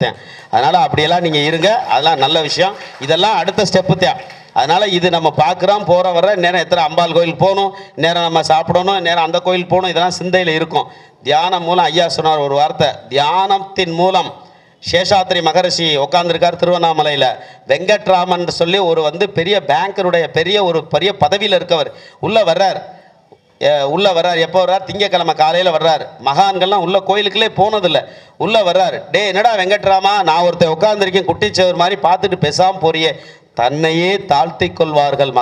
அதனால் அப்படியெல்லாம் நீங்கள் இருங்க, அதெல்லாம் நல்ல விஷயம். இதெல்லாம் அடுத்த ஸ்டெப்பு தான். அதனால் இது நம்ம பார்க்குறோம், போகிற வர நேரம் எத்தனை அம்பாள் கோயிலுக்கு போகணும், நேரம் நம்ம சாப்பிடணும், நேரம் அந்த கோயிலுக்கு போகணும், இதெல்லாம் சிந்தையில் இருக்கும். தியானம் மூலம் ஐயா சொன்னார் ஒரு வார்த்தை, தியானத்தின் மூலம் சேஷாத்ரி மகரிஷி உட்காந்துருக்கார் திருவண்ணாமலையில். வெங்கட்ராமன் சொல்லி ஒரு பெரிய பேங்கருடைய பெரிய பதவியில் இருக்கவர் உள்ளே வர்றார். எப்போ வர்றார்? திங்கக்கிழமை காலையில் வர்றார். மகான்கள்லாம் உள்ள கோயிலுக்குள்ளே போனதில்லை, உள்ளே வர்றார். டே என்னடா வெங்கட்ராமா, நான் ஒருத்தர் உட்காந்துருக்கேன் குட்டிச்சவர் மாதிரி, பார்த்துட்டு பேசாமல் போறியே. தன்னையே தாழ்த்தி கொள்வார்கள்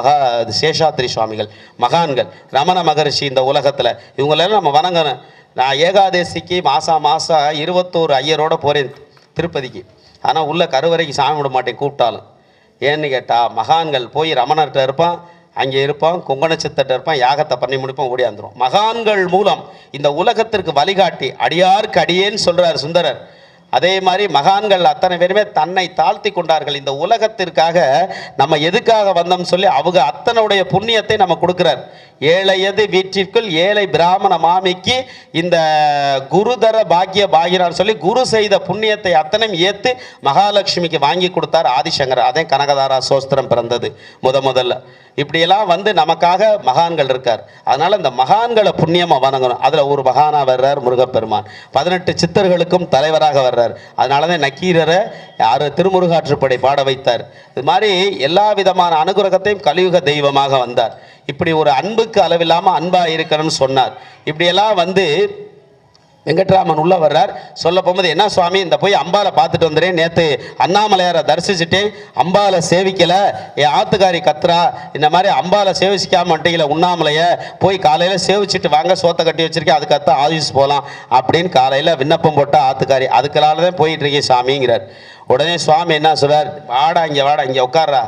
சேஷாத்ரி சுவாமிகள், மகான்கள், ரமண மகரிஷி. இந்த உலகத்தில் இவங்களெல்லாம் நம்ம வணங்கணும். நான் ஏகாதேசிக்கு மாதம் 21 ஐயரோடு போகிறேன் திருப்பதிக்கு. ஆனால் உள்ள கருவறைக்கு சாமி விட மாட்டேன் கூப்பிட்டாலும். ஏன்னு கேட்டால் மகான்கள் போய் ரமணர்கிட்ட இருப்பான், அங்கே இருப்பான், குங்கணச்சித்தட்ட இருப்பான், யாகத்தை பண்ணி முடிப்பான், ஓடியாந்துடும். மகான்கள் மூலம் இந்த உலகத்திற்கு வழிகாட்டி அடியாருக்கு அடியேன்னு சொல்கிறார் சுந்தரர். அதே மாதிரி மகான்கள் அத்தனை பேருமே தன்னை தாழ்த்தி கொண்டார்கள். இந்த உலகத்திற்காக நம்ம எதுக்காக வந்தோம்னு சொல்லி அவங்க அத்தனுடைய புண்ணியத்தை நம்ம கொடுக்குறார். ஏழையது வீட்டிற்குள் ஏழை பிராமண மாமிக்கு இந்த குருதர பாக்கிய பாகினான்னு சொல்லி குரு செய்த புண்ணியத்தை அத்தனையும் ஏற்று மகாலட்சுமிக்கு வாங்கி கொடுத்தார் ஆதிசங்கர். அதே கனகதாரா சோஸ்திரம் பிறந்தது முதல்ல. இப்படியெல்லாம் நமக்காக மகான்கள் இருக்கார். அதனால் இந்த மகான்களை புண்ணியமாக வணங்கணும். அதில் ஒரு மகானாக வர்றார் முருகப்பெருமான், 18 சித்தர்களுக்கும் தலைவராக வர்றார். அதனால தான் நக்கீரரை திருமுருகாற்றுப்படை பாட வைத்தார். இது மாதிரி எல்லா விதமான அனுகிரகத்தையும் கலியுக தெய்வமாக வந்தார். இப்படி ஒரு அன்புக்கு அளவில்லாமல் அன்பாக இருக்கணும்னு சொன்னார். இப்படியெல்லாம் வெங்கட்ராமன் உள்ள வர்றார். சொல்ல போகும்போது, என்ன சுவாமி, இந்த போய் அம்பாலை பார்த்துட்டு வந்துடுறேன், நேற்று அண்ணாமலையாரை தரிசிச்சுட்டு அம்பாலை சேவிக்கலை, என் ஆத்துக்காரி கத்துறா, இந்த மாதிரி அம்பாலை சேவிச்சிக்காம வந்துட்டீங்களே உண்ணாமலையை, போய் காலையில் சேவிச்சுட்டு வாங்க, சோத்தை கட்டி வச்சிருக்கேன், அதுக்கடுத்து ஆஃபீஸ் போகலாம் அப்படின்னு காலையில் விண்ணப்பம் போட்ட ஆத்துக்காரி. அதுக்களால தான் போயிட்டு இருக்கேன் சாமிங்கிறார். உடனே சுவாமி என்ன சொல்றார், வாடா இங்கே உட்கார்றா,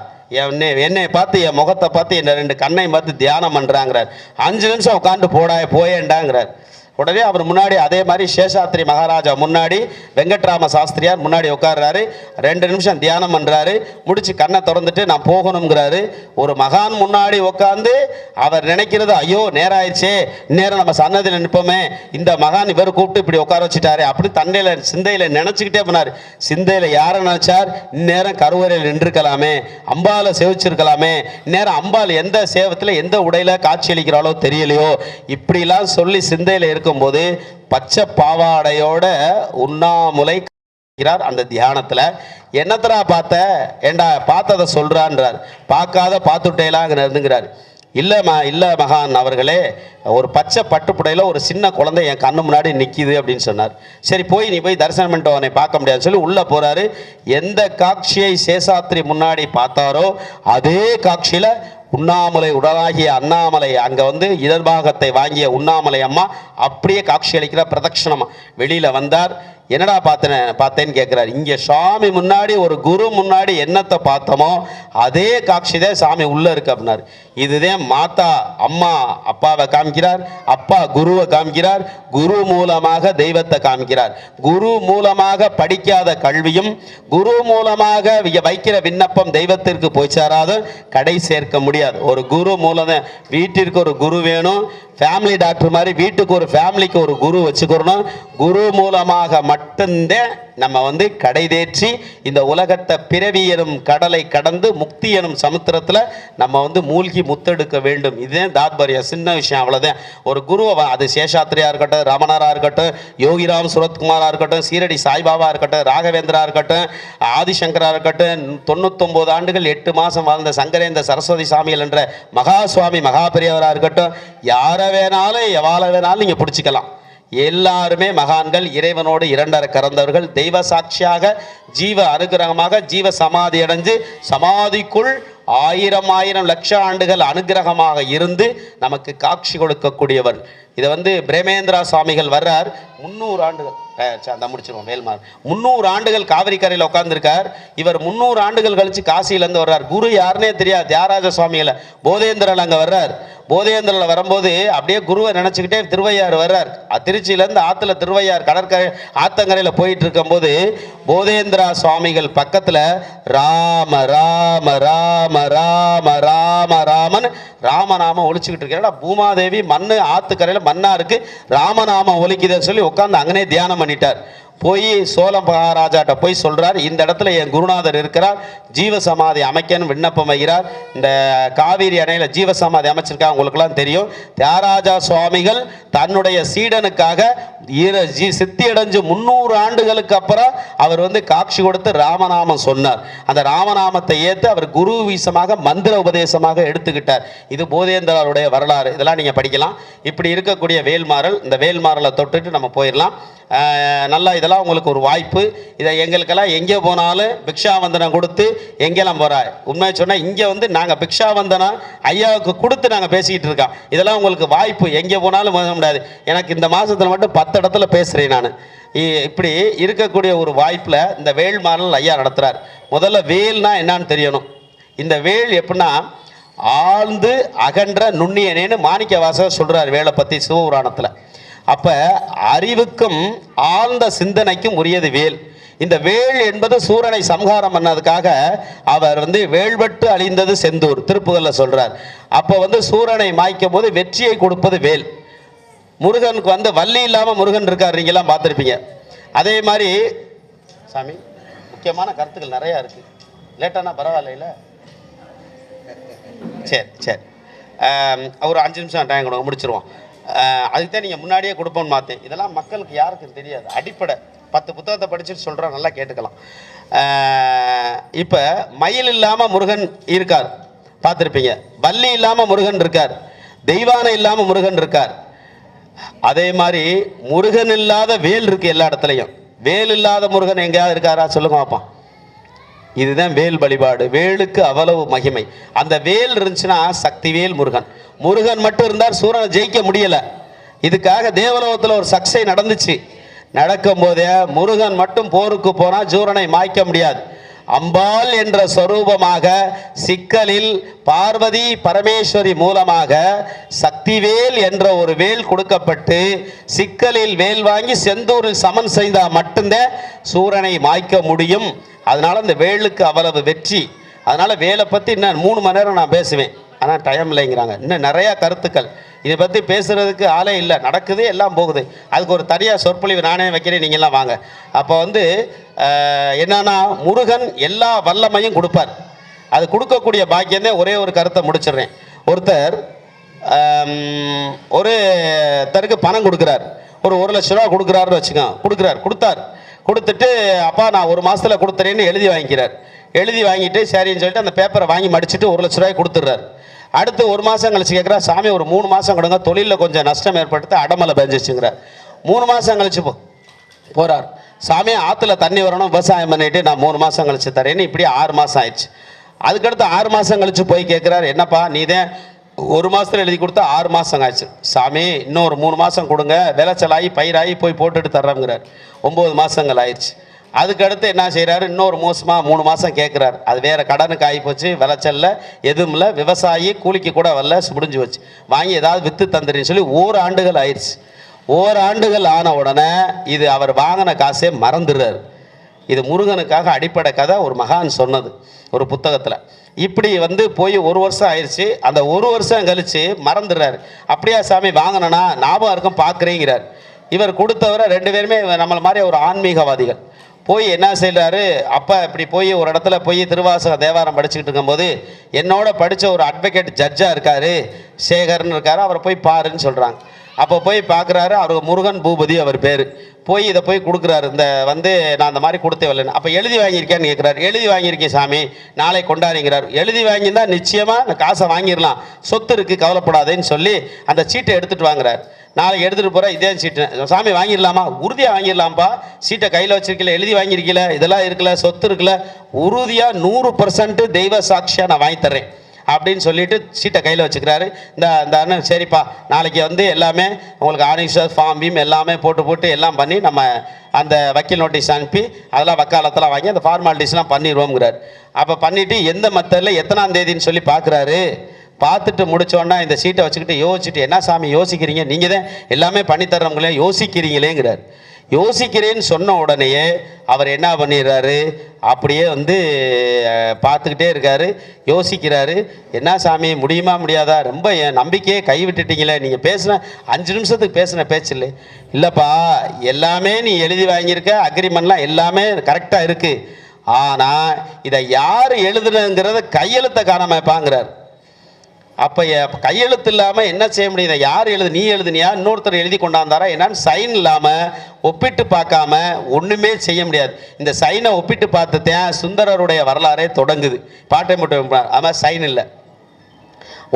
என்னை பார்த்து என் முகத்தை பார்த்து என்ன 2 கண்ணையும் பார்த்து தியானம் பண்ணுறாங்கிறார். 5 நிமிஷம் உட்காந்து போயேண்டாங்கிறார். உடனே அவர் முன்னாடி அதே மாதிரி சேஷாத்ரி மகாராஜா முன்னாடி வெங்கட்ராம சாஸ்திரியார் முன்னாடி உட்கார்றாரு. 2 நிமிஷம் தியானம் பண்ணுறாரு. முடிச்சு கண்ணை திறந்துட்டு நான் போகணுங்கிறாரு. ஒரு மகான் முன்னாடி உட்காந்து அவர் நினைக்கிறது, ஐயோ நேரம் ஆயிடுச்சே, நேரம் நம்ம சன்னதியில் நிற்போமே, இந்த மகான் இவர் கூப்பிட்டு இப்படி உட்கார வச்சுட்டாரு அப்படி சிந்தையில் நினச்சிக்கிட்டே போனார். சிந்தையில் யாரை நினைச்சார், இந்நேரம் கருவறையில் நின்றுக்கலாமே, அம்பாலை சேவிச்சிருக்கலாமே, இந்நேரம் அம்பாள் எந்த சேவத்தில் எந்த உடையில காட்சி அளிக்கிறாளோ தெரியலையோ, இப்படிலாம் சொல்லி சிந்தையில் இருக்கும் போது பச்சை பாவாடையோட உண்ணாமுலை அந்த தியானத்துல என்னத்தரா பார்த்த, ஏண்டா பார்த்ததை சொல்றான்றார். பார்க்காத பார்த்துட்டேலாங்கிறார். இல்லை மகான் அவர்களே, ஒரு பச்சை பட்டுப்புடையில ஒரு சின்ன குழந்தை என் கண்ணு முன்னாடி நிற்கிது அப்படின்னு சொன்னார். சரி நீ போய் தரிசனம் பண்ணிட்டு அவனை பார்க்க முடியாதுன்னு சொல்லி உள்ளே போகிறாரு. எந்த காட்சியை சேஷாத்ரி முன்னாடி பார்த்தாரோ அதே காட்சியில் உண்ணாமலை உடலாகிய அண்ணாமலை அங்கே இடர்பாகத்தை வாங்கிய உண்ணாமலை அம்மா அப்படியே காட்சி அளிக்கிற பிரதட்சணமாக வெளியில் வந்தார். என்னடா பார்த்தேன்னு கேட்குறாரு. இங்கே சாமி முன்னாடி ஒரு குரு முன்னாடி என்னத்தை பார்த்தோமோ அதே காட்சி தான் சாமி உள்ளே இருக்கு அப்படின்னாரு. இதுதான் மாதா அம்மா அப்பாவை காமிக்கிறார், அப்பா குருவை காமிக்கிறார், குரு மூலமாக தெய்வத்தை காமிக்கிறார். குரு மூலமாக படிக்காத கல்வியும் குரு மூலமாக வைக்கிற விண்ணப்பம் தெய்வத்திற்கு போய் சேராத கடை சேர்க்க முடியாது. ஒரு குரு மூலம் வீட்டிற்கு ஒரு குரு வேணும். ஃபேமிலி டாக்டர் மாதிரி வீட்டுக்கு ஒரு ஃபேமிலிக்கு ஒரு குரு வச்சுக்கிறணும். குரு மூலமாக மட்டும்தான் நம்ம கடை தேற்றி இந்த உலகத்தை பிறவி எனும் கடலை கடந்து முக்தி எனும் சமுத்திரத்தில் நம்ம மூழ்கி முத்தெடுக்க வேண்டும். இதுதான் தாத்பரியம். சின்ன விஷயம், அவ்வளோதான். ஒரு குருவை, அது சேஷாத்ரியாக இருக்கட்டும், ரமணராக இருக்கட்டும், யோகிராம் சுரத்குமாராக இருக்கட்டும், சீரடி சாய்பாபா இருக்கட்டும், ராகவேந்திரா இருக்கட்டும், ஆதிசங்கரா இருக்கட்டும், 99 ஆண்டுகள் 8 மாதம் வாழ்ந்த சங்கரேந்த சரஸ்வதி சாமிகள் என்ற மகா சுவாமி மகா பெரியவராக இருக்கட்டும், யாரை வேணாலும் எவாள வேணாலும் நீங்கள் பிடிச்சிக்கலாம். எல்லாருமே மகான்கள், இறைவனோடு 2 கறந்தவர்கள், தெய்வ சாட்சியாக ஜீவ அனுகிரகமாக ஜீவ சமாதி அடைஞ்சு சமாதிக்குள் 1000 லட்சம் ஆண்டுகள் அனுகிரகமாக இருந்து நமக்கு காட்சி கொடுக்கக்கூடியவர். இதை பிரேமேந்திரா சுவாமிகள் வர்றார். 300 ஆண்டுகள் முடிச்சிருவோம் வேல்மார் 300 ஆண்டுகள் காவிரி கரையில் உட்கார்ந்துருக்கார். இவர் 300 ஆண்டுகள் கழிச்சு காசியிலேருந்து வர்றார். குரு யாருன்னே தெரியாது. தியாகராஜ சுவாமிகளை போதேந்திரன் அங்கே வர்றார். போதேந்திரனில் வரும்போது அப்படியே குருவை நினச்சிக்கிட்டே திருவையார் வர்றார். திருச்சியிலேருந்து ஆற்றுல திருவையார் கடற்கரை ஆத்தங்கரையில் போயிட்டு இருக்கும்போது போதேந்திரா சுவாமிகள் பக்கத்தில் ராம ராம ராம ராம ராம ராமன் ராமநாமம் ஒழிச்சுக்கிட்டு இருக்கா. பூமாதேவி மண்ணு ஆத்துக்கரையில் மண்ணா இருக்கு, ராமநாமம் ஒலிக்குதுன்னு சொல்லி உட்காந்து அங்கனே தியானம் பண்ணிட்டார். போய் சோழ மகாராஜாட்ட போய் சொல்கிறார், இந்த இடத்துல என் குருநாதர் இருக்கிறார், ஜீவசமாதி அமைக்கன்னு விண்ணப்பம் வைக்கிறார். இந்த காவிரி அணையில் ஜீவசமாதி அமைச்சிருக்காங்க, உங்களுக்கெல்லாம் தெரியும். தியாகராஜா சுவாமிகள் தன்னுடைய சீடனுக்காக சித்தி அடைஞ்சு 300 ஆண்டுகளுக்கு அப்புறம் அவர் காட்சி கொடுத்து ராமநாமம் சொன்னார். அந்த ராமநாமத்தை ஏற்று அவர் குரு வீசமாக மந்திர உபதேசமாக எடுத்துக்கிட்டார். இது போதேந்திரருடைய வரலாறு. இதெல்லாம் நீங்கள் படிக்கலாம். இப்படி இருக்கக்கூடிய வேல்மாறல், இந்த வேல்மாறலை தொட்டுட்டு நம்ம போயிடலாம். நல்லா, இதெல்லாம் உங்களுக்கு ஒரு வாய்ப்பு. இதை எங்களுக்கெல்லாம் எங்கே போனாலும் பிக்ஷாவந்தனம் கொடுத்து எங்கெல்லாம் போகிறார். உண்மையை சொன்னால் இங்கே நாங்கள் பிக்ஷாவந்தனம் ஐயாவுக்கு கொடுத்து நாங்கள் பேசிக்கிட்டு இருக்கோம். இதெல்லாம் உங்களுக்கு வாய்ப்பு, எங்கே போனாலும் போக முடியாது. எனக்கு இந்த மாதத்தில் மட்டும் 10 இடத்துல பேசுகிறேன் நான். இப்படி இருக்கக்கூடிய ஒரு வாய்ப்பில் இந்த வேல்மாறல் ஐயா நடத்துகிறார். முதல்ல வேல்னா என்னன்னு தெரியணும். இந்த வேல் எப்படின்னா ஆழ்ந்து அகன்ற நுண்ணியனேன்னு மாணிக்க வாசகர் சொல்கிறார் வேலை பற்றி சிவபுராணத்தில். அப்போ அறிவுக்கும் ஆழ்ந்த சிந்தனைக்கும் உரியது வேல். இந்த வேல் என்பது சூரனை சம்ஹாரம் பண்ணதுக்காக அவர் வேல்பட்டு அழிந்தது செந்தூர் திருப்புகள்ல சொல்றார். அப்போ சூரனை மாய்க்கும் போது வெற்றியை கொடுப்பது வேல். முருகனுக்கு வள்ளி இல்லாமல் முருகன் இருக்கார், நீங்களாம் பார்த்துருப்பீங்க. அதே மாதிரி சாமி முக்கியமான கருத்துக்கள் நிறையா இருக்கு. லேட்டானா பரவாயில்ல, சரி சரி, ஒரு 5 நிமிஷம் டைம் கொடுங்க, முடிச்சிருவோம். அதுக்கு தான் நீங்கள் முன்னாடியே கொடுப்போன்னு பார்த்தேன். இதெல்லாம் மக்களுக்கு யாருக்கும் தெரியாது. அடிப்படை 10 புத்தகத்தை படிச்சுட்டு சொல்கிறோம், நல்லா கேட்டுக்கலாம். இப்போ மயில் இல்லாமல் முருகன் இருக்கார், பார்த்துருப்பீங்க. வள்ளி இல்லாமல் முருகன் இருக்கார், தெய்வானை இல்லாமல் முருகன் இருக்கார். அதே மாதிரி முருகன் இல்லாத வேல் இருக்குது எல்லா இடத்துலையும். வேல் இல்லாத முருகன் எங்கேயாவது இருக்காரா சொல்லுங்க பார்ப்போம். இதுதான் வேல் வழிபாடு. வேலுக்கு அவ்வளவு மகிமை. அந்த வேல் இருந்துச்சுன்னா சக்தி வேல் முருகன். முருகன் மட்டும் இருந்தால் சூரனை ஜெயிக்க முடியலை. இதுக்காக தேவலோகத்தில் ஒரு சர்ச்சை நடந்துச்சு. நடக்கும் போதே முருகன் மட்டும் போருக்கு போனால் சூரனை மாய்க்க முடியாது. அம்பாள் என்ற சொரூபமாக சிக்கலில் பார்வதி பரமேஸ்வரி மூலமாக சக்திவேல் என்ற ஒரு வேல் கொடுக்கப்பட்டு சிக்கலில் வேல் வாங்கி செந்தூரில் சமன் செய்தால் மட்டும்தான் சூரனை மாய்க்க முடியும். அதனால இந்த வேலுக்கு அவ்வளவு வெற்றி. அதனால வேலை பற்றி இன்னும் 3 மணி நேரம் நான் பேசுவேன், ஆனால் டைம் இல்லைங்கிறாங்க. இன்னும் நிறையா கருத்துக்கள் இதை பற்றி பேசுகிறதுக்கு ஆளே இல்லை. நடக்குது, எல்லாம் போகுது. அதுக்கு ஒரு தனியாக சொற்பொழிவு நானே வைக்கிறேன், நீங்கள்லாம் வாங்க. அப்போ என்னன்னா முருகன் எல்லா வல்லமையும் கொடுப்பார். அது கொடுக்கக்கூடிய பாக்கியந்தே. ஒரே ஒரு கருத்தை முடிச்சிடுறேன். ஒருத்தருக்கு பணம் கொடுக்குறார், ஒரு 1 லட்ச ரூபா கொடுக்குறாருன்னு வச்சுக்கோங்க. கொடுத்துட்டு அப்பா நான் 1 மாதத்தில் கொடுத்துறேன்னு எழுதி வாங்கிக்கிறார். எழுதி வாங்கிட்டு சரின்னு சொல்லிட்டு அந்த பேப்பரை வாங்கி மடிச்சுட்டு 1 லட்ச ரூபாய் கொடுத்துட்றாரு. அடுத்து 1 மாதம் கழிச்சு கேட்குறா, சாமி ஒரு 3 மாதம் கொடுங்க, தொழிலில் கொஞ்சம் நஷ்டம் ஏற்படுத்த அடமலை பெஞ்சிச்சுங்கிறார். 3 மாதம் கழிச்சு போகிறார். சாமி ஆற்றுல தண்ணி வரணும், விவசாயம் பண்ணிட்டு நான் 3 மாதம் கழிச்சு தரேன்னு. இப்படி 6 மாதம் ஆயிடுச்சு. அதுக்கடுத்து 6 மாதம் கழிச்சு போய் கேட்குறாரு, என்னப்பா நீ தான் 1 மாதத்தில் எழுதி கொடுத்தா 6 மாதம் ஆயிடுச்சு. சாமி இன்னும் ஒரு 3 மாதம் கொடுங்க, விளைச்சலாகி பயிராகி போய் போட்டுட்டு தர்றோங்கிறார். 9 மாதங்கள் ஆயிடுச்சு. அதுக்கடுத்து என்ன செய்கிறாரு, இன்னொரு 3 மாதம் கேட்குறாரு. அது வேறு கடனுக்கு ஆகி போச்சு, விளைச்சல்ல எதுவும் இல்லை, விவசாயி கூலிக்கு கூட வரல, முடிஞ்சு வச்சு. வாங்கி ஏதாவது விற்று தந்துடுன்னு சொல்லி 1 ஆண்டுகள் ஆயிடுச்சு. 1 ஆண்டுகள் ஆன உடனே இது அவர் வாங்கின காசே மறந்துடுறாரு. இது முருகனுக்காக அடிப்படை கதை ஒரு மகான் சொன்னது ஒரு புத்தகத்தில். இப்படி போய் 1 வருஷம் ஆயிடுச்சு. அந்த 1 வருஷம் கழித்து மறந்துடுறாரு. அப்படியா சாமி வாங்கினா ஞாபகம் இருக்கும் பார்க்குறேங்கிறார். இவர் கொடுத்தவரை 2 பேருமே நம்மளை மாதிரி ஒரு ஆன்மீகவாதிகள். போய் என்ன செய்கிறாரு, அப்போ இப்படி போய் ஒரு இடத்துல போய் திருவாசக தேவாரம் படிச்சுக்கிட்டு இருக்கும்போது என்னோட படித்த ஒரு அட்வொகேட் ஜட்ஜாக இருக்கார், சேகர்னு இருக்கார், அவரை போய் பாருன்னு சொல்கிறாங்க. அப்போ போய் பார்க்குறாரு. அவர் முருகன் பூபதி அவர் பேர். இதை போய் கொடுக்குறாரு. இந்த நான் அந்த மாதிரி கொடுத்தே வரலன்னு. அப்போ எழுதி வாங்கியிருக்கேன்னு கேட்குறாரு. எழுதி வாங்கியிருக்கேன் சாமி, நாளை கொண்டாடுங்கிறார். எழுதி வாங்கியிருந்தால் நிச்சயமாக அந்த காசை வாங்கிடலாம், சொத்து இருக்குது கவலைப்படாதேன்னு சொல்லி அந்த சீட்டை எடுத்துகிட்டு வாங்குறாரு. நாளைக்கு எடுத்துகிட்டு போகிற இதே சீட்டு, சாமி வாங்கிடலாமா? உறுதியாக வாங்கிடலாம்ப்பா, சீட்டை கையில் வச்சிருக்கல, எழுதி வாங்கியிருக்கல, இதெல்லாம் இருக்குல்ல, சொத்து இருக்குல்ல, உறுதியாக 100% தெய்வ சாட்சியாக நான் வாங்கி தர்றேன் அப்படின்னு சொல்லிட்டு சீட்டை கையில் வச்சுக்கிறாரு. இந்த அண்ணன் சரிப்பா நாளைக்கு எல்லாமே உங்களுக்கு ஆர்னிஷர் ஃபார்ம் பீம் எல்லாமே போட்டு எல்லாம் பண்ணி நம்ம அந்த வக்கீல் நோட்டீஸ் அனுப்பி அதெல்லாம் வக்காலத்தெல்லாம் வாங்கி அந்த ஃபார்மாலிட்டிஸ்லாம் பண்ணிடுவோங்கிறார். அப்போ பண்ணிவிட்டு எந்த மத்ததில் எத்தனாம் தேதின்னு சொல்லி பார்க்குறாரு. பார்த்துட்டு முடிச்சோன்னா இந்த சீட்டை வச்சுக்கிட்டு யோசிச்சுட்டு, என்ன சாமி யோசிக்கிறீங்க, நீங்கள் தான் எல்லாமே பண்ணித்தர்றவங்களே யோசிக்கிறீங்களேங்கிறார். யோசிக்கிறேன்னு சொன்ன உடனேயே அவர் என்ன பண்ணிடுறாரு, அப்படியே வந்து பார்த்துக்கிட்டே இருக்காரு, யோசிக்கிறாரு. என்ன சாமி, முடியுமா முடியாதா, ரொம்ப என் நம்பிக்கையே கைவிட்டுட்டீங்களே, நீங்கள் பேசின 5 நிமிஷத்துக்கு பேசின பேச்சு இல்லை. இல்லைப்பா, எல்லாமே நீ எழுதி வாங்கியிருக்க, அக்ரிமெண்ட்லாம் எல்லாமே கரெக்டாக இருக்குது. ஆனால் இதை யார் எழுதுனுங்கிறத கையெழுத்தை காணாமப்பாங்கிறார். அப்போ கையெழுத்து இல்லாமல் என்ன செய்ய முடியும்? இதை யார் எழுது, நீ எழுதுனியா, இன்னொருத்தர் எழுதி கொண்டாந்தாரா என்னன்னு சைன் இல்லாமல் ஒப்பிட்டு பார்க்காம ஒன்றுமே செய்ய முடியாது. இந்த சைனை ஒப்பிட்டு பார்த்துட்டேன் சுந்தரருடைய வரலாறே தொடங்குது. பாட்டை மட்டும் ஆமாம், சைன் இல்லை,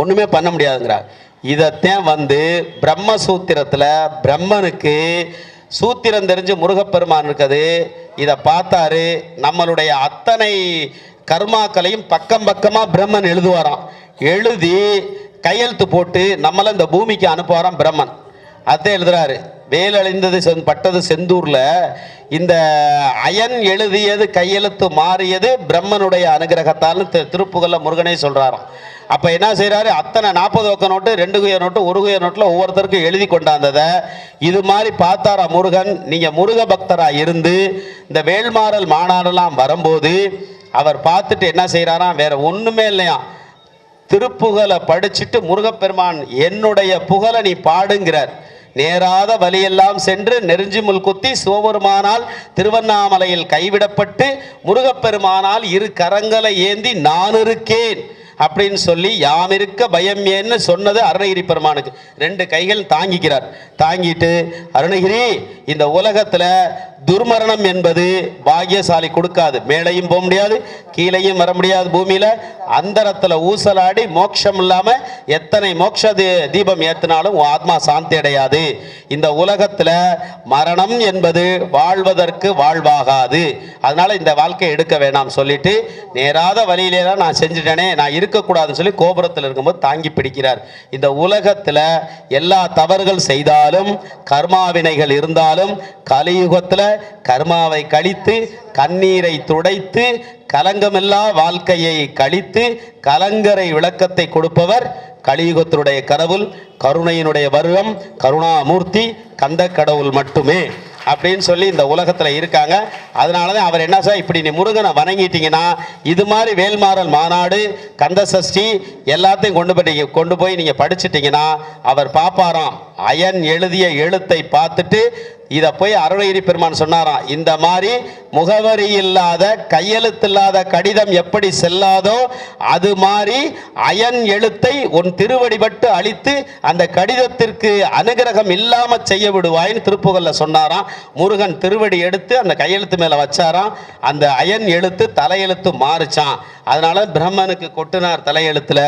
ஒன்றுமே பண்ண முடியாதுங்கிறார். இதைத்தான் வந்து பிரம்மசூத்திரத்தில் பிரம்மனுக்கு சூத்திரம் தெரிஞ்சு முருகப்பெருமான் இருக்குது. இதை பார்த்தாரு, நம்மளுடைய அத்தனை கர்மாக்களையும் பக்கம் பக்கமாக பிரம்மன் எழுதுவாராம். எழுதி கையெழுத்து போட்டு நம்மளை இந்த பூமிக்கு அனுப்புவாராம் பிரம்மன். அதான் எழுதுறாரு, வேல் அழிந்தது பட்டது செந்தூர்ல, இந்த அயன் எழுதியது கையெழுத்து மாறியது பிரம்மனுடைய அனுகிரகத்தால் திருப்புகள்ல முருகனே சொல்றாராம். அப்போ என்ன செய்கிறாரு, அத்தனை 40 ஒக்க நோட்டு, 2 குய நோட்டு, 1 குய நோட்டில் ஒவ்வொருத்தருக்கும் எழுதி கொண்டாந்ததை இது மாதிரி பார்த்தாரா முருகன். நீங்கள் முருக பக்தராக இருந்து இந்த வேல்மாறல் மாநாடெல்லாம் வரும்போது அவர் பார்த்துட்டு என்ன செய்கிறாராம், வேற ஒன்றுமே இல்லையா, திருப்புகழை படிச்சுட்டு முருகப்பெருமான் என்னுடைய புகழை நீ பாடுங்கிறார். நேராத வழியெல்லாம் சென்று நெருஞ்சிமுள் குத்தி சிவபெருமானால் திருவண்ணாமலையில் கைவிடப்பட்டு முருகப்பெருமானால் 2 கரங்களை ஏந்தி நான் இருக்கேன் அப்படின்னு சொல்லி யாம் இருக்க பயம் ஏன்னு சொன்னது அருணகிரி பெருமானுக்கு. 2 கைகள் தாங்கிக்கிறார். தாங்கிட்டு அருணகிரி, இந்த உலகத்தில் துர்மரணம் என்பது பாக்கியசாலி கொடுக்காது. மேலையும் போக முடியாது, கீழையும் வர முடியாது. பூமியில் அந்தரத்தில் ஊசலாடி மோட்சம் இல்லாமல் எத்தனை மோட்ச தீபம் ஏற்றினாலும் ஆத்மா சாந்தி அடையாது. இந்த உலகத்தில் மரணம் என்பது வாழ்வதற்கு வாழ்வாகாது. அதனால இந்த வாழ்க்கை எடுக்க வேணாம் சொல்லிட்டு நேராத வழியிலே தான் நான் செஞ்சுட்டேனே, நான் இருக்கக்கூடாதுன்னு சொல்லி கோபுரத்தில் இருக்கும்போது தாங்கி பிடிக்கிறார். இந்த உலகத்தில் எல்லா தவறுகள் செய்தாலும் கர்மாவினைகள் இருந்தாலும் கலியுகத்தில் கர்மாவை கழித்து கண்ணீரை துடைத்து கலங்கமில்லா வாழ்க்கையை கழித்து கலங்கரை விளக்கத்தை கொடுப்பவர் கலியுகத்தினுடைய கடவுள், கருணையினுடைய வருகம், கருணாமூர்த்தி கந்த கடவுள் மட்டுமே அப்படின்னு சொல்லி இந்த உலகத்தில் இருக்காங்க. அதனால தான் அவர் என்ன சார், இப்படி நீ முருகனை வணங்கிட்டீங்கன்னா இது மாதிரி வேல்மாறல் மாநாடு, கந்த சஷ்டி எல்லாத்தையும் கொண்டு போய் நீங்கள் படிச்சிட்டிங்கன்னா அவர் பார்ப்பாராம். அயன் எழுதிய எழுத்தை பார்த்துட்டு இதை போய் அருணகிரி பெருமான் சொன்னாராம், இந்த மாதிரி முகவரி இல்லாத கையெழுத்து இல்லாத கடிதம் எப்படி செல்லாதோ அது மாதிரி அயன் எழுத்தை உன் திருவடிபட்டு அழித்து அந்த கடிதத்திற்கு அனுகிரகம் இல்லாமல் செய்ய விடுவாயின்னு திருப்புகள்ல சொன்னாராம். முருகன் திருவடி எடுத்து அந்த கையெழுத்து மேலே வச்சாராம். அந்த அயன் எழுத்து தலையெழுத்து மாறுச்சான். அதனால பிரம்மனுக்கு கொட்டினார் தலையெழுத்தில்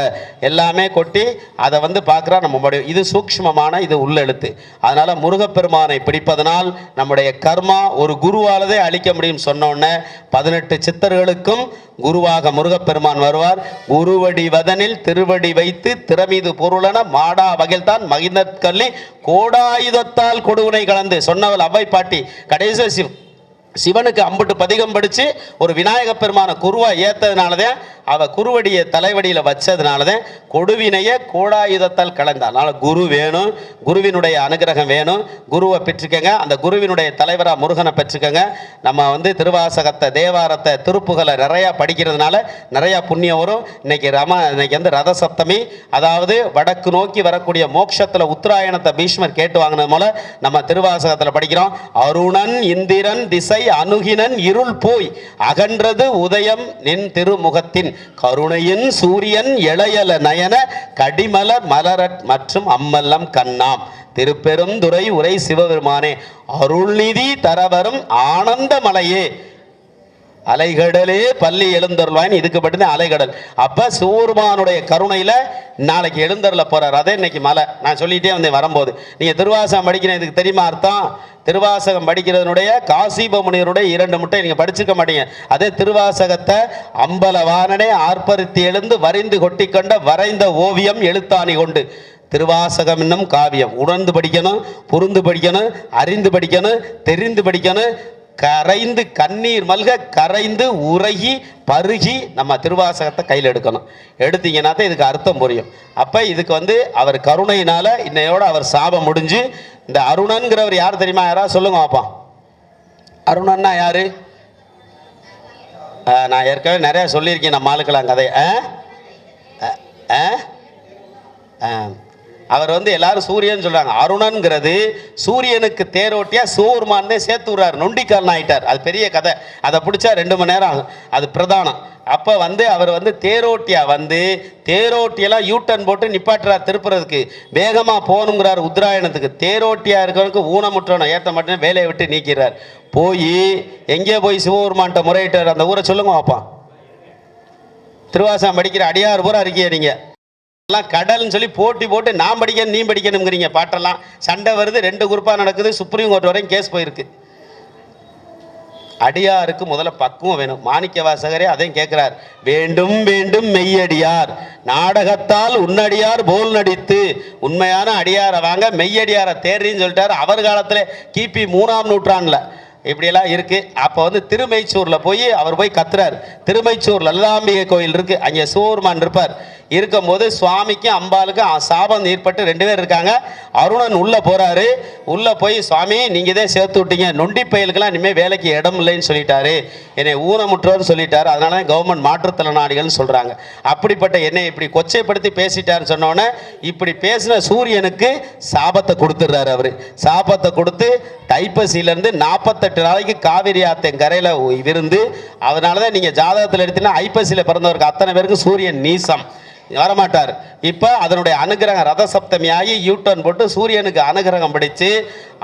எல்லாமே கொட்டி அதை வந்து பார்க்குறா நம்ம. இது சூக்ஷ்மமான, இது உள்ளெழுத்து. அதனால முருகப்பெருமானை பிடிப்பதனால் நம்முடைய கர்மா ஒரு குருவாலதே அழிக்க முடியும் சொன்னோன்னே 18 சித்தர்களுக்கும் குருவாக முருகப்பெருமான் வருவார். குருவடி வதனில் திருவடி வைத்து திறமீது பொருளன மாடா வகைல்தான் மகிழ்ந்தற்கல்லி கோடாயுதத்தால் கொடுவினை கலந்து சொன்னவள் அவ்வை பாட்டி. கடைசி சிவனுக்கு அம்புட்டு பதிகம் படித்து ஒரு விநாயக பெருமான குருவா ஏற்றதுனாலதான், அவள் குருவடியை தலைவடியில் வச்சதுனாலதான் கொடுவினையை கோடாயுதத்தால் கலந்தாள். அதனால் குரு வேணும், குருவினுடைய அனுகிரகம் வேணும். குருவை பெற்றுக்கங்க, அந்த குருவினுடைய தலைவராக முருகனை பெற்றுக்கங்க. நம்ம வந்து திருவாசகத்தை, தேவாரத்தை, திருப்புகளை நிறையா படிக்கிறதுனால நிறையா புண்ணியம் வரும். இன்னைக்கு வந்து ரத சப்தமி, அதாவது வடக்கு நோக்கி வரக்கூடிய மோட்சத்தில் உத்தராயணத்தை பீஷ்மர் கேட்டு வாங்கினது போல நம்ம திருவாசகத்தில் படிக்கிறோம். அருணன் இந்திரன் திசை அணுகினன் இருள் போய் அகன்றது உதயம் நின் திருமுகத்தின் கருணையின் சூரியன் இளையல நயன கடிமலர் மலரட் மற்றும் அம்மல்லம் கண்ணாம் திருப்பெருந்துறை உரை சிவபெருமானே அருள்நிதி தரவரும் ஆனந்த மலையே அலைகடலே பள்ளி எழுந்தருள்வாயின். இதுக்கு பட்டு அலைகடல். அப்போ சிவபெருமானுடைய கருணையில் நாளைக்கு எழுந்தருள போகிறார். அதே இன்னைக்கு மலை. நான் சொல்லிகிட்டே வந்தேன் வரும்போது. நீங்கள் திருவாசகம் படிக்கிறேன், இதுக்கு தெரியுமா அர்த்தம்? திருவாசகம் படிக்கிறதுனுடைய காசிபமுனியருடைய 2 முட்டை நீங்கள் படிச்சுக்க மாட்டீங்க. அதே திருவாசகத்தை அம்பலவானனே ஆர்ப்பரித்து எழுந்து வரைந்து கொட்டி கொண்ட வரைந்த ஓவியம் எழுத்தாணி கொண்டு. திருவாசகம் இன்னும் காவியம். உணர்ந்து படிக்கணும், புரிந்து படிக்கணும், அறிந்து படிக்கணும், தெரிந்து படிக்கணும். கரைந்து கண்ணீர் மல்க கரைந்து உருகி பருகி நம்ம திருவாசகத்தை கையில் எடுக்கணும். எடுத்தீங்கன்னா தான் இதுக்கு அர்த்தம் புரியும். அப்போ இதுக்கு வந்து அவர் கருணையினால இன்னையோட அவர் சாபம் முடிஞ்சு. இந்த அருணன்கிறவர் யார் தெரியுமா? யாராவது சொல்லுங்க பாப்பா. அருணன்னா யாரு? நான் ஏற்கனவே நிறைய சொல்லியிருக்கேன் நம்ம ஆளுக்கலாம் கதை. அவர் எல்லாரும் சூரியன் சொல்றாங்க. அருணன்கிறது சூரியனுக்கு தேரோட்டியா சிவபெருமானே சேர்த்து விடுறாரு, நொண்டிக்காரன் ஆயிட்டார். அது பெரிய கதை, அதை பிடிச்சா 2 மணி நேரம் ஆகும், அது பிரதானம். அப்போ அவர் தேரோட்டியா தேரோட்டியெல்லாம் யூட்டன் போட்டு நிப்பாட்டுறார், திருப்புறதுக்கு வேகமாக போகணுங்கிறார் உத்தராயணத்துக்கு. தேரோட்டியா இருக்கிறவனுக்கு ஊனமுற்றவனை ஏற்ற மாட்டேன்னு வேலையை விட்டு நீக்கிறார். போய் எங்கே போய் சிவபெருமான்கிட்ட முறையிட்டார், அந்த ஊரை சொல்லுங்க பார்ப்பான். திருவாசகம் படிக்கிற அடியார் பூரா இருக்கீங்க நீங்கள் எல்லாம் கடல்னு சொல்லி போட்டி போட்டு நான் படிக்கணும் நீ படிக்கணுங்கிறீங்க. பாட்டெல்லாம் சண்டை வருது, 2 குரூப்பாக நடக்குது, சுப்ரீம் கோர்ட் வரையும் கேஸ் போயிருக்கு. அடியாருக்கு முதல்ல பக்குவம் வேணும். மாணிக்க வாசகரே அதையும் கேட்கிறார். வேண்டும் வேண்டும் மெய்யடியார் நாடகத்தால் உன்னடியார் போல் நடித்து. உண்மையான அடியாரை வாங்க, மெய்யடியாரை தேர்றின்னு சொல்லிட்டார். அவர் காலத்தில் கிபி 3ஆம் நூற்றாண்டில் இப்படியெல்லாம் இருக்குது. அப்போ திருமைச்சூரில் போய் அவர் போய் கத்துறார். திருமைச்சூர் லலிதாம்பிகை கோயில் இருக்குது, அங்கே சிவபெருமான் இருப்பார். இருக்கும்போது சுவாமிக்கும் அம்பாளுக்கும் சாபம் ஏற்பட்டு 2 பேர் இருக்காங்க. அருணன் உள்ளே போகிறாரு. உள்ளே போய் சுவாமி நீங்கள் இதே சேர்த்து விட்டீங்க, நொண்டி பயலுக்கெல்லாம் இனிமேல் வேலைக்கு இடம் இல்லைன்னு சொல்லிட்டாரு, என்னை ஊனமுற்றோன்னு சொல்லிட்டாரு, அதனால தான் கவர்மெண்ட் மாற்றுத்திறனாளிகள்னு சொல்கிறாங்க. அப்படிப்பட்ட என்னை இப்படி கொச்சைப்படுத்தி பேசிட்டாருன்னு சொன்னோன்னே இப்படி பேசின சூரியனுக்கு சாபத்தை கொடுத்துட்றாரு. அவர் சாபத்தை கொடுத்து தைப்பசியிலேருந்து 48 நாளைக்கு காவிரி ஆத்தன் கரையில் இருந்து, அதனால தான் நீங்கள் ஜாதகத்தில் எடுத்தீங்கன்னா ஐப்பசியில் பிறந்தவருக்கு அத்தனை பேருக்கு சூரியன் நீசம் வரமாட்டார். இப்போ அதனுடைய அனுகிரகம் ரத சப்தமி ஆகி யூட்டர்ன் போட்டு சூரியனுக்கு அனுகிரகம் பிடிச்சு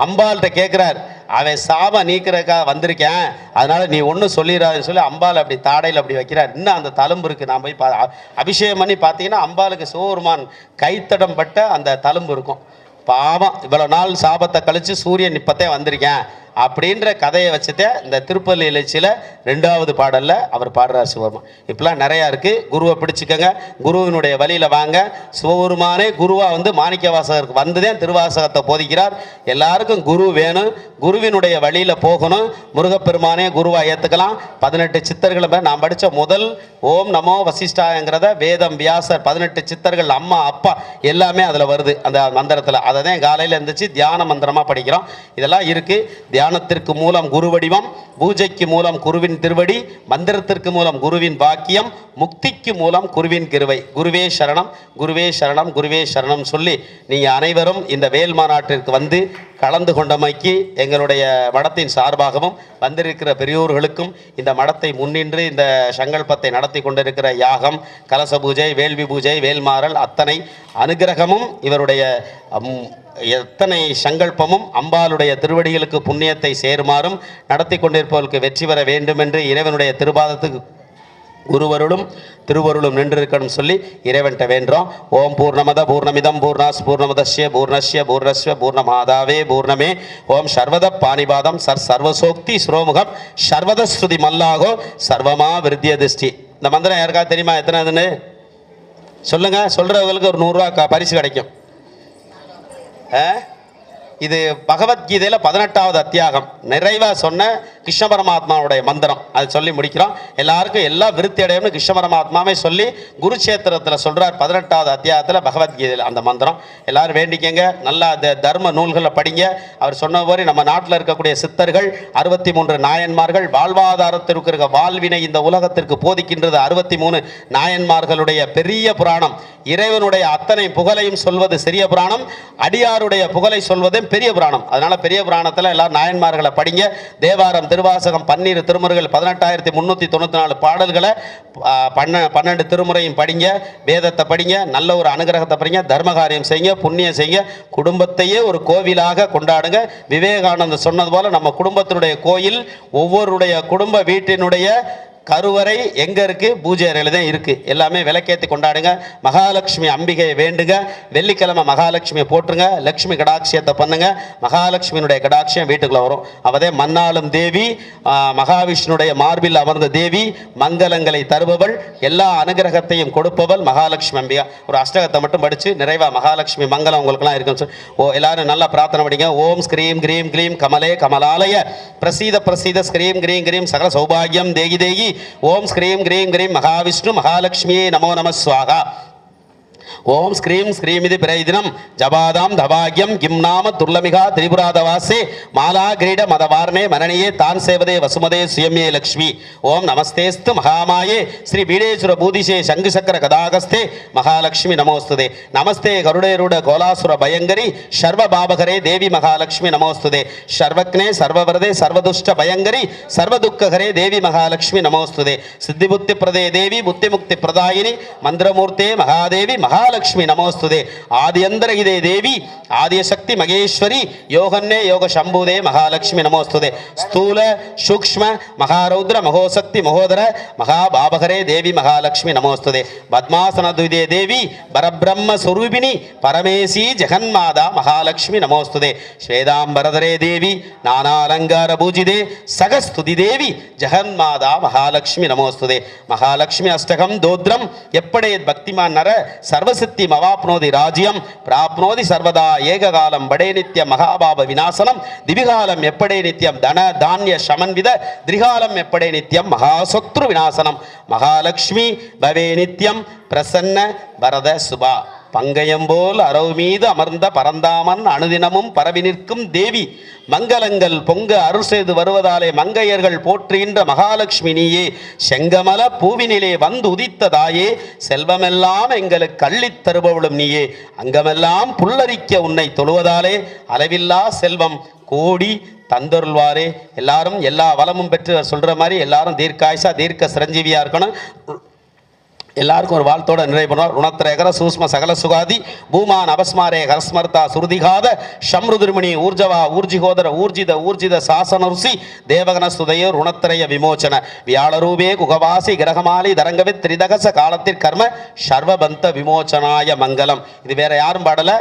அம்பாள்கிட்ட கேட்குறார். அவன் சாபம் நீக்கிறக்காக வந்திருக்கேன், அதனால நீ ஒன்றும் சொல்லிடாதுன்னு சொல்லி அம்பாள் அப்படி தாடையில் அப்படி வைக்கிறார். இன்னும் அந்த தழும்பு இருக்குது. நான் போய் அபிஷேகம் பண்ணி பார்த்தீங்கன்னா அம்பாளுக்கு சிவபெருமான் கைத்தடம் பட்ட அந்த தழும்பு இருக்கும். பாவம் இவ்வளோ நாள் சாபத்தை கழித்து சூரியன் இப்போத்தே வந்திருக்கேன் அப்படின்ற கதையை வச்சுட்டே இந்த திருப்பள்ளி இலச்சியில் 2வது பாடலில் அவர் பாடுறார் சிவபெருமான். இப்பெல்லாம் நிறையா இருக்குது. குருவை பிடிச்சிக்கங்க, குருவினுடைய வழியில் வாங்க. சிவபெருமானே குருவாக மாணிக்க வாசகருக்கு வந்துதான் திருவாசகத்தை போதிக்கிறார். எல்லாருக்கும் குரு வேணும், குருவினுடைய வழியில் போகணும். முருகப்பெருமானே குருவாக ஏற்றுக்கலாம். 18 சித்தர்களை நான் படித்த முதல் ஓம் நமோ வசிஷ்டாங்கிறத வேதம் வியாசர் 18 சித்தர்கள் அம்மா அப்பா எல்லாமே அதில் வருது அந்த மந்திரத்தில். அதை தான் காலையில் இருந்துச்சு தியான மந்திரமாக படிக்கிறோம். இதெல்லாம் இருக்குது. தியானத்திற்கு மூலம் குரு வடிவம், பூஜைக்கு மூலம் குருவின் திருவடி, மந்திரத்திற்கு மூலம் குருவின் பாக்கியம், முக்திக்கு மூலம் குருவின் கிருவை. குருவே சரணம், குருவே சரணம், குருவே சரணம் சொல்லி நீங்கள் அனைவரும் இந்த வேல் மாநாட்டிற்கு கலந்து கொண்டமைக்கு எங்களுடைய மடத்தின் சார்பாகவும் வந்திருக்கிற பெரியோர்களுக்கும் இந்த மடத்தை முன்னின்று இந்த சங்கல்பத்தை நடத்தி கொண்டிருக்கிற யாகம், கலச பூஜை, வேள்வி பூஜை, வேல்மாறல் அத்தனை அனுகிரகமும் இவருடைய எத்தனை சங்கல்பமும் அம்பாளுடைய திருவடிகளுக்கு புண்ணியத்தை சேருமாறும் நடத்தி கொண்டிருப்பவர்களுக்கு வெற்றி பெற வேண்டும் என்று இறைவனுடைய திருபாதத்துக்கு குருவருளும் திருவருளும் நின்றிருக்கணும் சொல்லி இறைவன்கிட்ட வேண்டுறோம். ஓம் பூர்ணமத பூர்ணமிதம் பூர்ணாஸ் பூர்ணமதஸ்ய பூர்ணஸ்ய பூர்ணஸ்ய பூர்ணமாதாவே பூர்ணமே. ஓம் சர்வத பாணிபாதம் சர்வசோக்தி சுரோமுகம் சர்வத ஸ்ருதி மல்லாகோ சர்வமா விருத்திய திருஷ்டி. இந்த மந்திரம் யாருக்கா தெரியுமா எத்தனைதுன்னு சொல்லுங்க. சொல்றவங்களுக்கு ஒரு 100 ரூபா பரிசு கிடைக்கும். இது பகவத்கீதையில் 18வது அத்தியாகம் நிறைவாக சொன்ன கிருஷ்ண பரமாத்மாவுடைய மந்திரம். அது சொல்லி முடிக்கிறோம். எல்லாருக்கும் எல்லா விருத்தி அடையணும்னு கிருஷ்ண பரமாத்மாவே சொல்லி குருச்சேத்திரத்தில் சொல்கிறார். 18வது அத்தியாயத்தில் பகவத்கீதையில் அந்த மந்திரம் எல்லாரும் வேண்டிக்கங்க. நல்லா அந்த தர்ம நூல்களை படிங்க. அவர் சொன்ன மாதிரி நம்ம நாட்டில் இருக்கக்கூடிய சித்தர்கள் 63 நாயன்மார்கள் வாழ்வாதாரத்திற்கு இருக்க வாழ்வினை இந்த உலகத்திற்கு போதிக்கின்றது 63 நாயன்மார்களுடைய பெரிய புராணம். இறைவனுடைய அத்தனை புகழையும் சொல்வது சிறிய புராணம், அடியாருடைய புகழை சொல்வதும் பெரிய புராணம். அதனால பெரிய புராணத்தில் எல்லாரும் நாயன்மார்களை படிங்க. தேவாரம், திருவாசகம், 12 திருமுறைகள், 18,394 பாடல்களை 12 திருமுறையும் படிங்க. வேதத்தை படிங்க, நல்ல ஒரு அனுகிரகத்தை படிங்க, தர்மகாரியம் செய்யுங்க, புண்ணியம் செய்யுங்க, குடும்பத்தையே ஒரு கோவிலாக கொண்டாடுங்க. விவேகானந்தர் சொன்னது போல நம்ம குடும்பத்தினுடைய கோயில் ஒவ்வொருடைய குடும்ப வீட்டினுடைய கருவறை எங்கே இருக்குது? பூஜை அறையில் தான் இருக்குது. எல்லாமே விளக்கேற்றி கொண்டாடுங்க. மகாலட்சுமி அம்பிகையை வேண்டுங்க. வெள்ளிக்கிழமை மகாலட்சுமியை போட்டுருங்க. லக்ஷ்மி கடாட்சியத்தை பண்ணுங்க. மகாலட்சுமியினுடைய கடாட்சியம் வீட்டுக்குள்ளே வரும். அவதே மன்னாளும் தேவி, மகாவிஷ்ணுடைய மார்பில் அமர்ந்த தேவி, மங்களங்களை தருபவள், எல்லா அனுகிரகத்தையும் கொடுப்பவள் மகாலட்சுமி அம்பிகா. ஒரு அஷ்டகத்தை மட்டும் படித்து நிறைவாக மகாலட்சுமி மங்களம் உங்களுக்குலாம் இருக்குன்னு சொல்லி எல்லாரும் நல்லா பிரார்த்தனை படிங்க. ஓம் ஸ்கிரீம் கிரீம் க்ளீம் கமலே கமலாலய பிரசீத பிரசீத ஸ்கிரீம் கிரீம் கிரீம் சகல சௌபாகியம் தேகி தேகி. ஓம் ஸ்கிரீம் கிரீம் கிரீம் மகாவிஷ்ணு மகாலட்சுமியே நமோ நம ஸ்வாகா. ஓம் ஸ்க்ரீம் ஸ்க்ரீமிதி பிரயோஜனம் ஜபாதாம் தபாகியம் கிம் நாம துர்லமிகா திரிபுராதவாசே மாலா கிரீட மதவார்ணே மனனியே தான் சேவதே வசுமதே சுயமே லக்ஷ்மி. ஓம் நமஸ்தேஸ்து மகாமாயே ஸ்ரீ பீடேஸ்வர பூதிஷே சங்கு சக்கர கதாகஸ்தே மகாலட்சுமி நமோஸ்துதே. நமஸ்தே கருடேருட கோலாசுர பயங்கரி சர்வ பாபகரே தேவி மகாலட்சுமி நமோஸ்துதே. சர்வக்னே சர்வவரதே சர்வதுஷ்ட பயங்கரி சர்வதுக்ககரே தேவி மகாலட்சுமி நமோஸ்துதே. சித்திபுத்தி பிரதே தேவி புத்திமுக்தி பிரதாயினி மந்திரமூர்த்தே மகாதேவி மகாலட்சுமி நமோஸ்துதே. ஆதியந்தரகிதே தேவி ஆதியசக்தி மகேஸ்வரி யோகன்னே யோக சம்பூதே மகாலட்சுமி நமோஸ்துதே. ஸ்தூல சூக்ஷ்ம மகாரௌத்ர மகோசக்தி மகோதர மகாபாபகரே தேவி மகாலட்சுமி நமோஸ்துதே. பத்மாசனத்விதே தேவி பரபிரம்ம ஸ்வரூபிணி பரமேசி ஜெகன்மாதா மகாலட்சுமி நமோஸ்துதே. ஸ்வேதாம்பரதரே தேவி நானாலங்கார பூஜிதே சகஸ்துதி தேவி ஜெகன்மாதா மகாலட்சுமி நமோஸ்துதே. மகாலட்சுமி அஷ்டகம் தோத்ரம் எப்படேத் பக்திமான் நர சர்வசித்தி மவாப்னோதி ராஜ்யம் பிராப்னோதி சர்வதா ஏககாலம் படே நித்யம் மகாபாப விநாசனம் திவிகாலம் எப்படே நித்யம் தன தானிய சமன்வித திரிகாலம் எப்படே நித்யம் மகாசத்ரு விநாசனம். மகாலட்சுமி பவே நித்யம் பிரசன்ன வரத சுபா. பங்கயம்போல் அரவு மீது அமர்ந்த பரந்தாமன் அனுதினமும் பரவி நிற்கும் தேவி மங்களங்கள் பொங்க அருள் செய்து வருவதாலே மங்கையர்கள் போற்றுகின்ற மகாலட்சுமி நீயே. செங்கமல பூவினிலே வந்து உதித்த தாயே செல்வமெல்லாம் எங்களுக்கு அள்ளித் தருபவளும் நீயே. அங்கமெல்லாம் புல்லரிக்க உன்னை தொழுவதாலே அளவில்லா செல்வம் கோடி தந்தருள்வாரே. எல்லாரும் எல்லா வளமும் பெற்று சொல்ற மாதிரி எல்லாரும் தீர்க்காயுசா தீர்க்க சிரஞ்சீவியா இருக்கணும். எல்லாருக்கும் ஒரு வாழ்த்தோட நிறைவு பண்ணுவார். ருணத்திரேகர சூஸ்ம சகல சுகாதி பூமான் அபஸ்மாரே ஹரஸ்மர்த்தா சுருதிகாத சம்ருதுர்மிணி ஊர்ஜவா ஊர்ஜிகோதர ஊர்ஜித ஊர்ஜித சாசனருசி தேவகன சுதையோ ருணத்திரய விமோச்சன வியாழரூபே குகவாசி கிரகமாலி தரங்கவித் திரிதகச காலத்திற் கர்ம சர்வபந்த விமோச்சனாய மங்கலம். இது வேற யாரும் பாடல,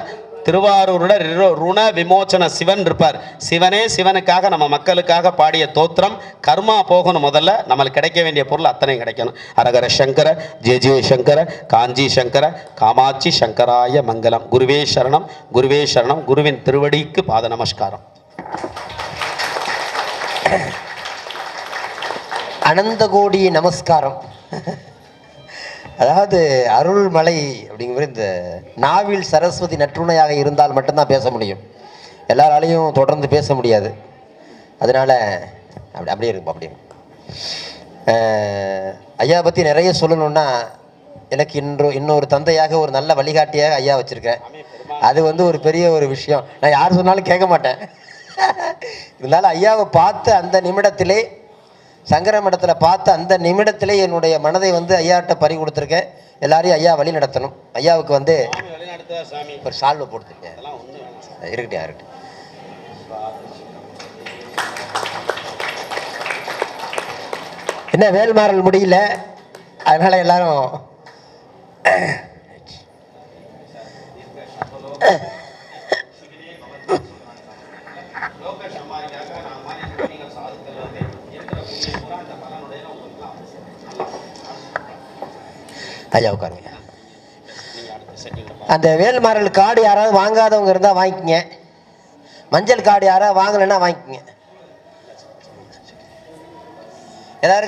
திருவாரூரோட ருண விமோச்சன சிவன் இருப்பார். சிவனே சிவனுக்காக நம்ம மக்களுக்காக பாடிய தோத்திரம். கர்மா போகணும், முதல்ல நம்மளுக்கு கிடைக்க வேண்டிய பொருள் அத்தனையும் கிடைக்கணும். ஹரஹர சங்கர ஜெய ஜெய சங்கர காஞ்சி சங்கர காமாட்சி சங்கராய மங்கலம். குருவே சரணம் குருவே சரணம். குருவின் திருவடிக்கு பாத நமஸ்காரம். அனந்த கோடி நமஸ்காரம். அதாவது அருள்மலை அப்படிங்கிற இந்த நாவில் சரஸ்வதி நற்றுணையாக இருந்தால் மட்டும்தான் பேச முடியும். எல்லாராலையும் தொடர்ந்து பேச முடியாது. அதனால் அப்படியே இருக்கும். அப்படியே ஐயா பற்றி நிறைய சொல்லணுன்னா எனக்கு இன்னொரு தந்தையாக ஒரு நல்ல வழிகாட்டியாக ஐயா வச்சுருக்கேன். அது ஒரு பெரிய ஒரு விஷயம். நான் யார் சொன்னாலும் கேட்க மாட்டேன். இருந்தாலும் ஐயாவை பார்த்து அந்த நிமிடத்திலே சங்கர மடத்தில் பார்த்து அந்த நிமிடத்திலே என்னுடைய மனதை ஐயாட்ட பறி கொடுத்துருக்கேன். எல்லாரையும் ஐயா வழி நடத்தணும். ஐயாவுக்கு ஒரு சால்வை போட்டுருக்கேன். இருக்கட்டும் இருக்கட்டும். என்ன வேல்மாறல் முடியல, அதனால எல்லாரும் ஐயா உட்காருங்க. அந்த வேல்மாறல் கார்டு யாராவது வாங்காதவங்க இருந்தால் வாங்கிக்கங்க. மஞ்சள் கார்டு யாராவது வாங்கலைன்னா வாங்கிக்கங்க. எல்லாருக்கும்